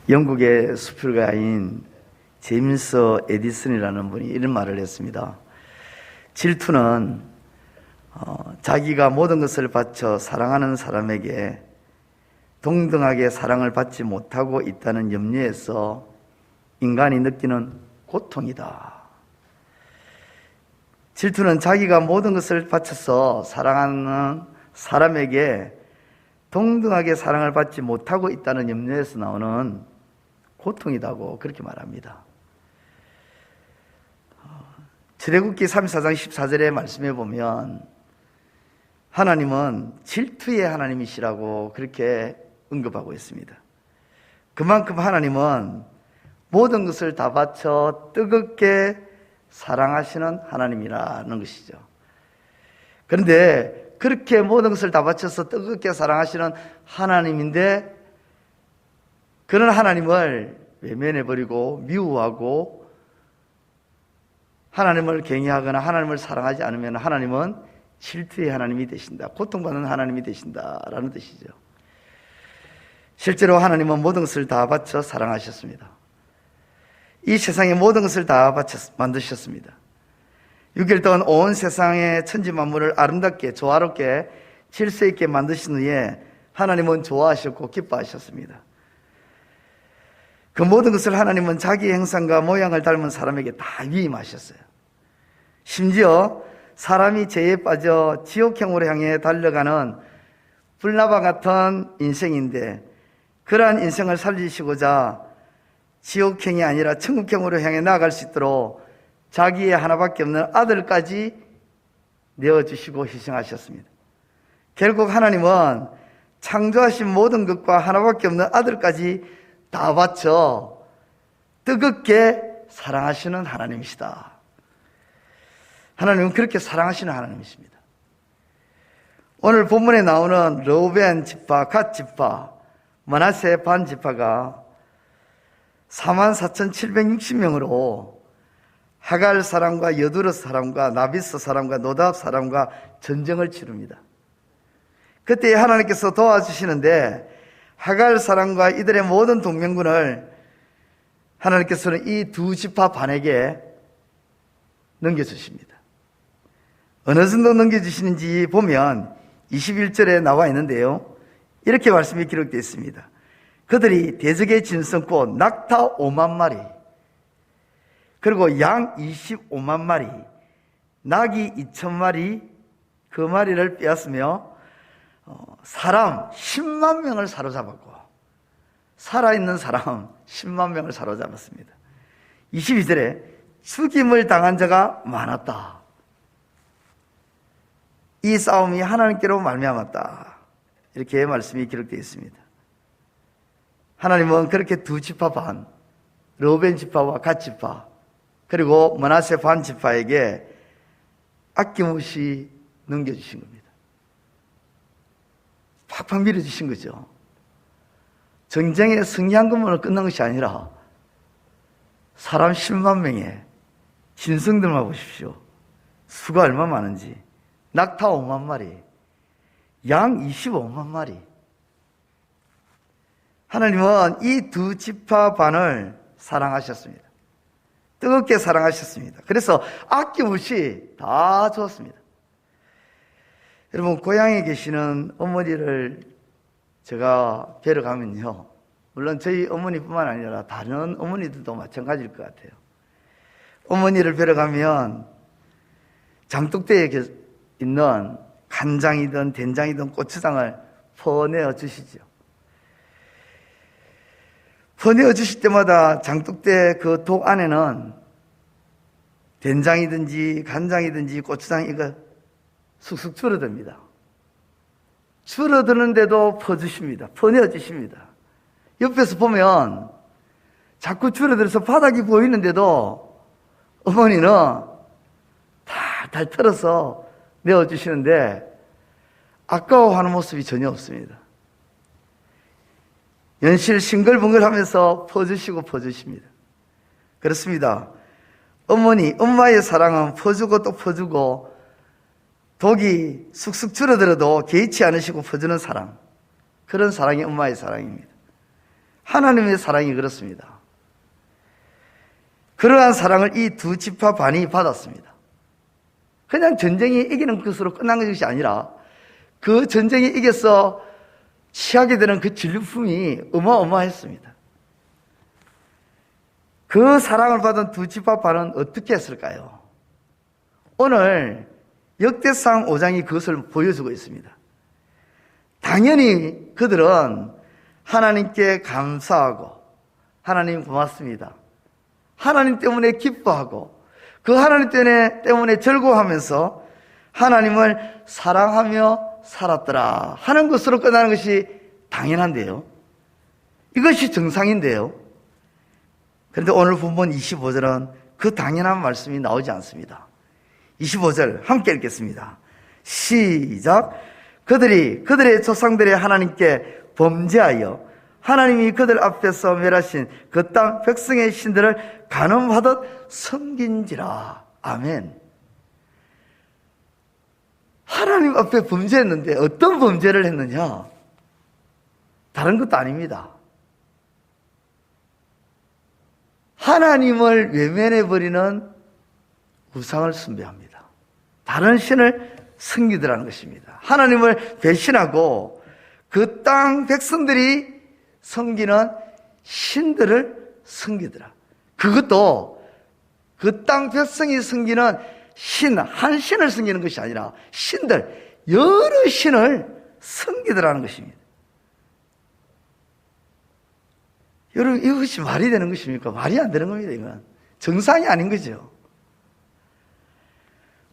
영국의 수필가인 제임스 에디슨이라는 분이 이런 말을 했습니다. 질투는 자기가 모든 것을 바쳐 사랑하는 사람에게 동등하게 사랑을 받지 못하고 있다는 염려에서 인간이 느끼는 고통이다. 질투는 자기가 모든 것을 바쳐서 사랑하는 사람에게 동등하게 사랑을 받지 못하고 있다는 염려에서 나오는 고통이다고 그렇게 말합니다. 출애굽기 34장 14절의 말씀에 보면 하나님은 질투의 하나님이시라고 그렇게 언급하고 있습니다. 그만큼 하나님은 모든 것을 다 바쳐 뜨겁게 사랑하시는 하나님이라는 것이죠. 그런데 그렇게 모든 것을 다 바쳐서 뜨겁게 사랑하시는 하나님인데 그런 하나님을 외면해버리고 미워하고 하나님을 경외하거나 하나님을 사랑하지 않으면 하나님은 질투의 하나님이 되신다, 고통받는 하나님이 되신다라는 뜻이죠. 실제로 하나님은 모든 것을 다 바쳐 사랑하셨습니다. 이 세상의 모든 것을 다 바쳐 만드셨습니다. 6일 동안 온 세상의 천지 만물을 아름답게 조화롭게 질서 있게 만드신 후에 하나님은 좋아하셨고 기뻐하셨습니다. 그 모든 것을 하나님은 자기의 형상과 모양을 닮은 사람에게 다 위임하셨어요. 심지어 사람이 죄에 빠져 지옥행으로 향해 달려가는 불나방 같은 인생인데 그러한 인생을 살리시고자 지옥행이 아니라 천국행으로 향해 나아갈 수 있도록 자기의 하나밖에 없는 아들까지 내어주시고 희생하셨습니다. 결국 하나님은 창조하신 모든 것과 하나밖에 없는 아들까지 다 바쳐 뜨겁게 사랑하시는 하나님이시다. 하나님은 그렇게 사랑하시는 하나님이십니다. 오늘 본문에 나오는 르우벤 지파, 갓 지파, 므낫세 반 지파가 44,760명으로 하갈 사람과 여두르 사람과 나비스 사람과 노답 사람과 전쟁을 치릅니다. 그때 하나님께서 도와주시는데 하갈 사람과 이들의 모든 동맹군을 하나님께서는 이 두 지파 반에게 넘겨주십니다. 어느 정도 넘겨주시는지 보면 21절에 나와 있는데요, 이렇게 말씀이 기록되어 있습니다. 그들이 대적의 진성꽃 낙타 5만 마리, 그리고 양 25만 마리, 낙이 2,000마리, 그 마리를 빼앗으며 사람 10만 명을 사로잡았고 살아있는 사람 10만 명을 사로잡았습니다. 22절에 죽임을 당한 자가 많았다. 이 싸움이 하나님께로 말미암았다. 이렇게 말씀이 기록되어 있습니다. 하나님은 그렇게 두 지파 반, 르우벤 지파와 갓 지파, 그리고 므낫세 반 지파에게 아낌없이 넘겨주신 겁니다. 팍팍 밀어주신 거죠. 전쟁의 승리한 것만으로 끝난 것이 아니라 사람 10만 명의 진성들만 보십시오. 수가 얼마나 많은지. 낙타 5만 마리, 양 25만 마리. 하나님은 이 두 지파 반을 사랑하셨습니다. 뜨겁게 사랑하셨습니다. 그래서 아낌없이 다 주었습니다. 여러분, 고향에 계시는 어머니를 제가 뵈러 가면요, 물론 저희 어머니뿐만 아니라 다른 어머니들도 마찬가지일 것 같아요. 어머니를 뵈러 가면 장독대에 있는 간장이든 된장이든 고추장을 퍼내어 주시죠. 퍼내어 주실 때마다 장독대 그 독 안에는 된장이든지 간장이든지 고추장 이거 쑥쑥 줄어듭니다. 줄어드는데도 퍼주십니다. 퍼내어 주십니다. 옆에서 보면 자꾸 줄어들어서 바닥이 보이는데도 어머니는 달달 털어서 내어주시는데 아까워하는 모습이 전혀 없습니다. 연실 싱글벙글하면서 퍼주십니다. 그렇습니다. 어머니, 엄마의 사랑은 퍼주고 또 퍼주고 독이 쑥쑥 줄어들어도 개의치 않으시고 퍼주는 사랑. 그런 사랑이 엄마의 사랑입니다. 하나님의 사랑이 그렇습니다. 그러한 사랑을 이 두 지파 반이 받았습니다. 그냥 전쟁이 이기는 것으로 끝난 것이 아니라 그 전쟁이 이겨서 취하게 되는 그 진리품이 어마어마했습니다. 그 사랑을 받은 두 지파 반은 어떻게 했을까요? 오늘 역대상 5장이 그것을 보여주고 있습니다. 당연히 그들은 하나님께 감사하고 하나님 고맙습니다. 하나님 때문에 기뻐하고 그 하나님 때문에 즐거워하면서 하나님을 사랑하며 살았더라 하는 것으로 끝나는 것이 당연한데요. 이것이 정상인데요. 그런데 오늘 본문 25절은 그 당연한 말씀이 나오지 않습니다. 25절 함께 읽겠습니다. 시작. 그들의 조상들의 하나님께 범죄하여 하나님이 그들 앞에서 멸하신 그 땅 백성의 신들을 간음하듯 섬긴지라. 아멘. 하나님 앞에 범죄했는데 어떤 범죄를 했느냐? 다른 것도 아닙니다. 하나님을 외면해버리는 우상을 숭배합니다. 다른 신을 섬기더라는 것입니다. 하나님을 배신하고 그 땅 백성들이 섬기는 신들을 섬기더라. 그것도 그 땅 백성이 섬기는 신, 한 신을 섬기는 것이 아니라 신들, 여러 신을 섬기더라는 것입니다. 여러분, 이것이 말이 되는 것입니까? 말이 안 되는 겁니다. 이건 정상이 아닌 거죠.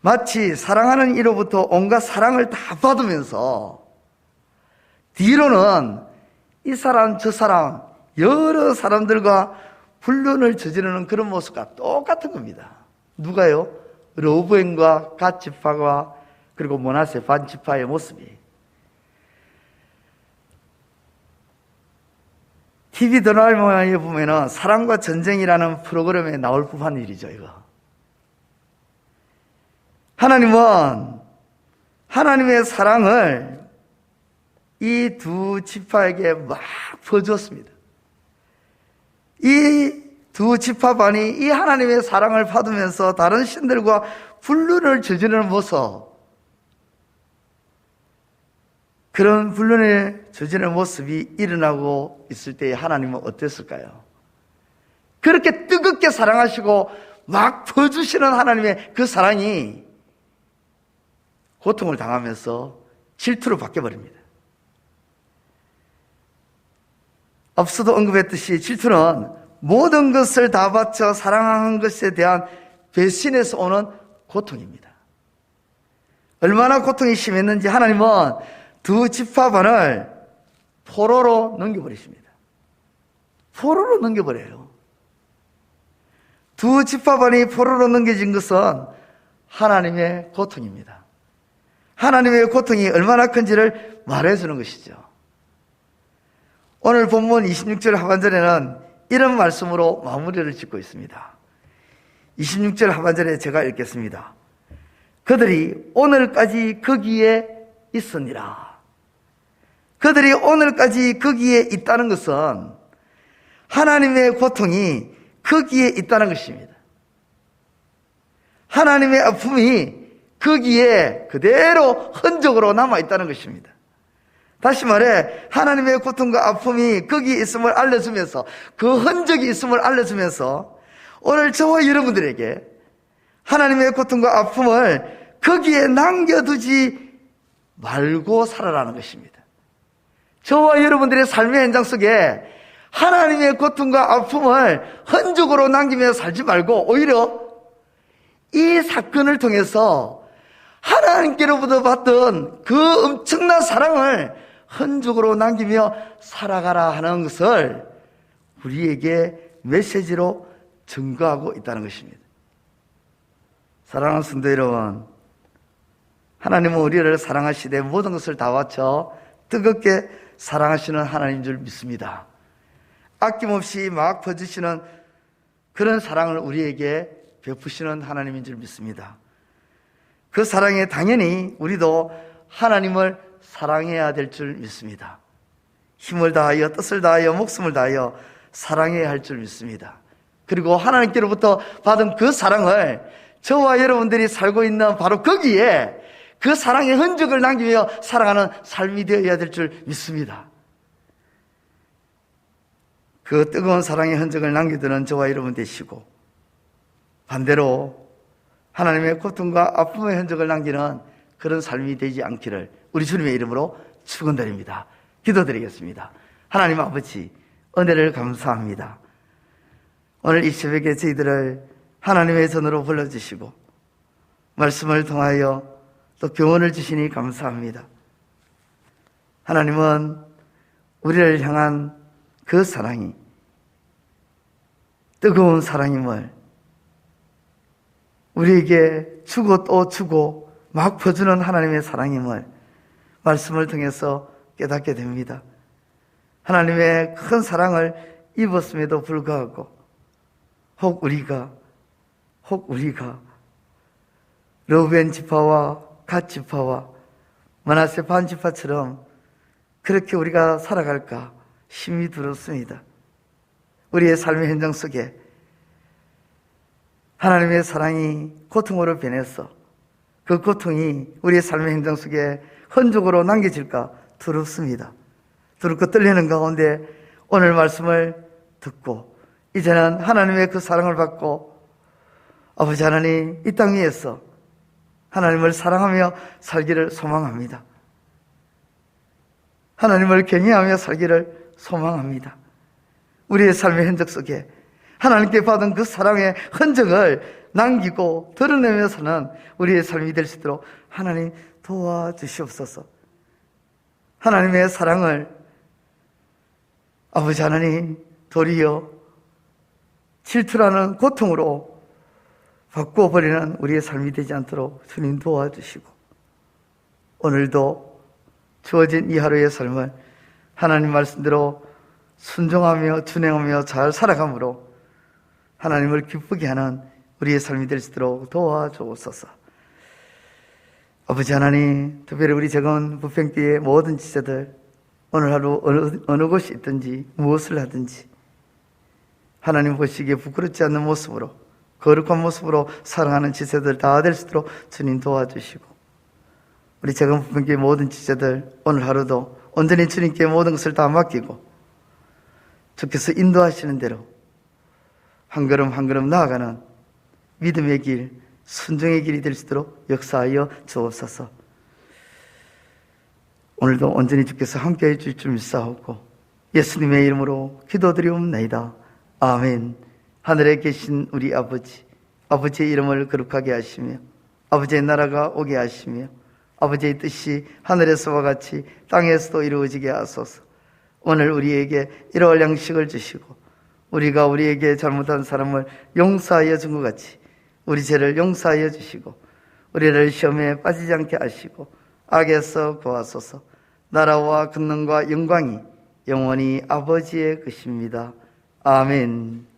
마치 사랑하는 이로부터 온갖 사랑을 다 받으면서 뒤로는 이 사람 저 사람 여러 사람들과 불륜을 저지르는 그런 모습과 똑같은 겁니다. 누가요? 르우벤과 갓지파와 그리고 므낫세 반지파의 모습이. TV 드라마에 보면은 사랑과 전쟁이라는 프로그램에 나올 법한 일이죠, 이거. 하나님은 하나님의 사랑을 이 두 지파에게 막 퍼주었습니다. 이 두 지파반이 이 하나님의 사랑을 받으면서 다른 신들과 불륜을 저지르는 모습, 그런 불륜을 저지르는 모습이 일어나고 있을 때 하나님은 어땠을까요? 그렇게 뜨겁게 사랑하시고 막 퍼주시는 하나님의 그 사랑이 고통을 당하면서 질투로 바뀌어버립니다. 앞서도 언급했듯이 질투는 모든 것을 다 바쳐 사랑하는 것에 대한 배신에서 오는 고통입니다. 얼마나 고통이 심했는지 하나님은 두 지파반을 포로로 넘겨버리십니다. 포로로 넘겨버려요. 두 지파반이 포로로 넘겨진 것은 하나님의 고통입니다. 하나님의 고통이 얼마나 큰지를 말해주는 것이죠. 오늘 본문 26절 하반절에는 이런 말씀으로 마무리를 짓고 있습니다. 26절 하반절에 제가 읽겠습니다. 그들이 오늘까지 거기에 있으니라. 그들이 오늘까지 거기에 있다는 것은 하나님의 고통이 거기에 있다는 것입니다. 하나님의 아픔이 거기에 그대로 흔적으로 남아있다는 것입니다. 다시 말해 하나님의 고통과 아픔이 거기에 있음을 알려주면서 그 흔적이 있음을 알려주면서 오늘 저와 여러분들에게 하나님의 고통과 아픔을 거기에 남겨두지 말고 살아라는 것입니다. 저와 여러분들의 삶의 현장 속에 하나님의 고통과 아픔을 흔적으로 남기며 살지 말고 오히려 이 사건을 통해서 하나님께로부터 받던 그 엄청난 사랑을 흔적으로 남기며 살아가라 하는 것을 우리에게 메시지로 증거하고 있다는 것입니다. 사랑하는 성도 여러분, 하나님은 우리를 사랑하시되 모든 것을 다 바쳐 뜨겁게 사랑하시는 하나님인 줄 믿습니다. 아낌없이 막 퍼주시는 그런 사랑을 우리에게 베푸시는 하나님인 줄 믿습니다. 그 사랑에 당연히 우리도 하나님을 사랑해야 될 줄 믿습니다. 힘을 다하여 뜻을 다하여 목숨을 다하여 사랑해야 할 줄 믿습니다. 그리고 하나님께로부터 받은 그 사랑을 저와 여러분들이 살고 있는 바로 거기에 그 사랑의 흔적을 남기며 살아가는 삶이 되어야 될 줄 믿습니다. 그 뜨거운 사랑의 흔적을 남기드는 저와 여러분 되시고, 반대로 하나님의 고통과 아픔의 흔적을 남기는 그런 삶이 되지 않기를 우리 주님의 이름으로 축원드립니다. 기도드리겠습니다. 하나님 아버지, 은혜를 감사합니다. 오늘 이 새벽에 저희들을 하나님의 전으로 불러주시고 말씀을 통하여 또 교훈을 주시니 감사합니다. 하나님은 우리를 향한 그 사랑이 뜨거운 사랑임을 우리에게 주고 또 주고 막 퍼주는 하나님의 사랑임을 말씀을 통해서 깨닫게 됩니다. 하나님의 큰 사랑을 입었음에도 불구하고 혹 우리가 르우벤 지파와 갓 지파와 므낫세 반 지파처럼 그렇게 우리가 살아갈까 힘이 들었습니다. 우리의 삶의 현장 속에 하나님의 사랑이 고통으로 변해서 그 고통이 우리의 삶의 현장 속에 흔적으로 남겨질까 두렵습니다. 두렵고 떨리는 가운데 오늘 말씀을 듣고 이제는 하나님의 그 사랑을 받고 아버지 하나님 이 땅 위에서 하나님을 사랑하며 살기를 소망합니다. 하나님을 경외하며 살기를 소망합니다. 우리의 삶의 흔적 속에 하나님께 받은 그 사랑의 흔적을 남기고 드러내며 사는 우리의 삶이 될 수 있도록 하나님 도와주시옵소서. 하나님의 사랑을 아버지 하나님 도리어 질투라는 고통으로 바꾸어버리는 우리의 삶이 되지 않도록 주님 도와주시고, 오늘도 주어진 이 하루의 삶을 하나님 말씀대로 순종하며 준행하며 잘 살아감으로 하나님을 기쁘게 하는 우리의 삶이 될 수 있도록 도와주옵소서. 아버지 하나님, 특별히 우리 적은 부평교회의 모든 지체들 오늘 하루 어느 곳이 있든지 무엇을 하든지 하나님 보시기에 부끄럽지 않는 모습으로 거룩한 모습으로 사랑하는 지체들 다 될 수 있도록 주님 도와주시고, 우리 적은 부평교회 모든 지체들 오늘 하루도 온전히 주님께 모든 것을 다 맡기고 주께서 인도하시는 대로 한 걸음 한 걸음 나아가는 믿음의 길, 순종의 길이 될 수 있도록 역사하여 주옵소서. 오늘도 온전히 주께서 함께해 주실 줄 믿사옵고 예수님의 이름으로 기도드리옵나이다. 아멘. 하늘에 계신 우리 아버지, 아버지의 이름을 거룩하게 하시며 아버지의 나라가 오게 하시며 아버지의 뜻이 하늘에서와 같이 땅에서도 이루어지게 하소서. 오늘 우리에게 일용할 양식을 주시고 우리가 우리에게 잘못한 사람을 용서하여 준 것 같이 우리 죄를 용서하여 주시고 우리를 시험에 빠지지 않게 하시고 악에서 구하소서. 나라와 권능과 영광이 영원히 아버지의 것입니다. 아멘.